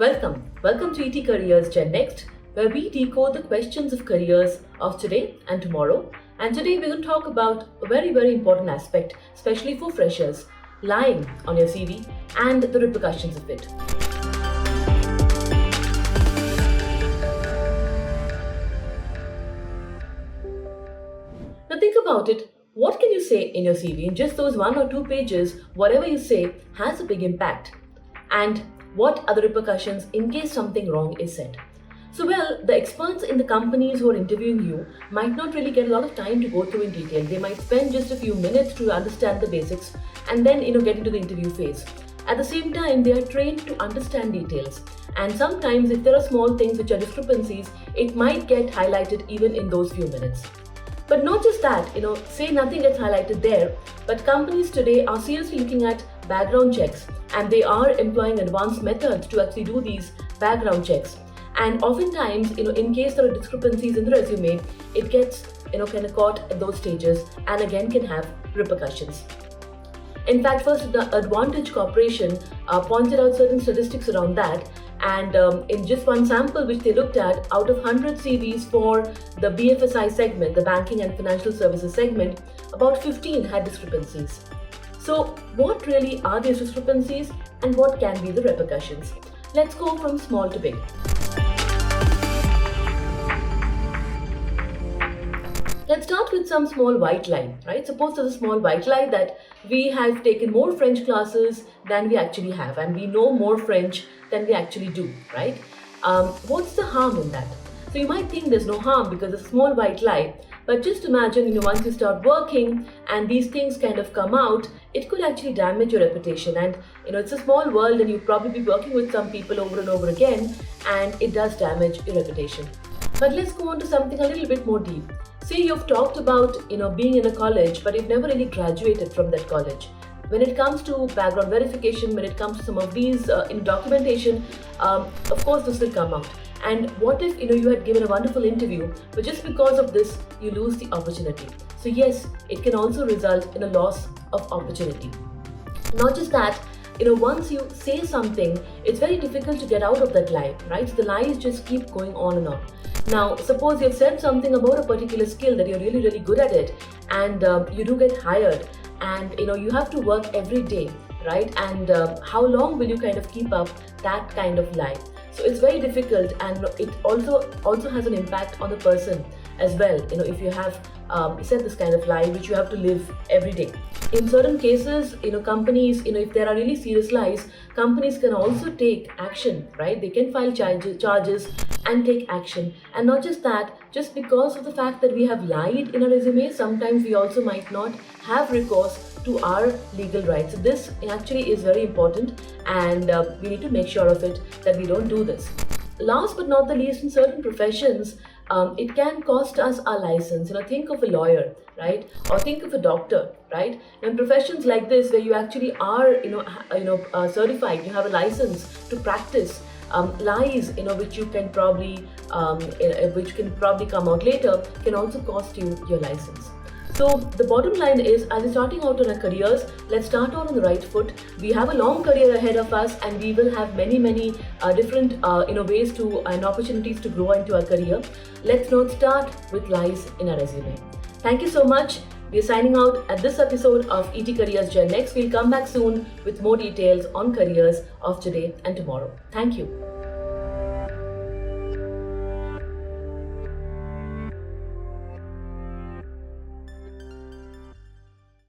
Welcome to Careers GenNext, where we decode the questions of careers of today and tomorrow. And today we're going to talk about a very important aspect, especially for freshers, lying on your CV and the repercussions of it. Now think about it. What can you say in your CV? In just those 1 or 2 pages, whatever you say has a big impact. And what are the repercussions in case something wrong is said? So the experts in the companies who are interviewing you might not really get a lot of time to go through in detail. They might spend just a few minutes to understand the basics and then get into the interview phase. At the same time, they are trained to understand details. And sometimes if there are small things which are discrepancies, it might get highlighted even in those few minutes. But not just that, say nothing gets highlighted there, but companies today are seriously looking at background checks and they are employing advanced methods to actually do these background checks. And oftentimes, in case there are discrepancies in the resume, it gets, kind of caught at those stages and again can have repercussions. In fact, first, the Advantage Corporation pointed out certain statistics around that. And in just one sample which they looked at, out of 100 CVs for the BFSI segment, the banking and financial services segment, about 15 had discrepancies. So what really are these discrepancies and what can be the repercussions? Let's go from small to big. Let's start with some small white lie, right? Suppose there's a small white lie that we have taken more French classes than we actually have and we know more French than we actually do, right? What's the harm in that? So you might think there's no harm because it's a small white lie, but just imagine, once you start working and these things kind of come out, it could actually damage your reputation. And, it's a small world and you'll probably be working with some people over and over again and it does damage your reputation. But let's go on to something a little bit more deep. Say you've talked about, being in a college, but you've never really graduated from that college. When it comes to background verification, when it comes to some of these in documentation, of course this will come out. And what if you had given a wonderful interview, but just because of this you lose the opportunity? So yes, it can also result in a loss of opportunity. Not just that, once you say something, it's very difficult to get out of that lie, right? So the lies just keep going on and on. Now, suppose you've said something about a particular skill that you're really good at it, and you do get hired, and you have to work every day, right? And how long will you kind of keep up that kind of lie? So it's very difficult, and it also has an impact on the person as well. If you have said this kind of lie which you have to live every day. In certain cases, companies, if there are really serious lies, companies can also take action, right? They can file charges and take action. And not just that, just because of the fact that we have lied in a resume, sometimes we also might not have recourse to our legal rights. So this actually is very important, and we need to make sure of it that we don't do this. Last but not the least, in certain professions, it can cost us our license. Think of a lawyer, right? Or think of a doctor, right? In professions like this, where you actually are, certified, you have a license to practice, lies, which you can probably, which can probably come out later, can also cost you your license. So the bottom line is, as we're starting out on our careers, let's start out on the right foot. We have a long career ahead of us, and we will have many different ways to and opportunities to grow into our career. Let's not start with lies in our resume. Thank you so much. We're signing out at this episode of ET Careers GenNext. We'll come back soon with more details on careers of today and tomorrow. Thank you.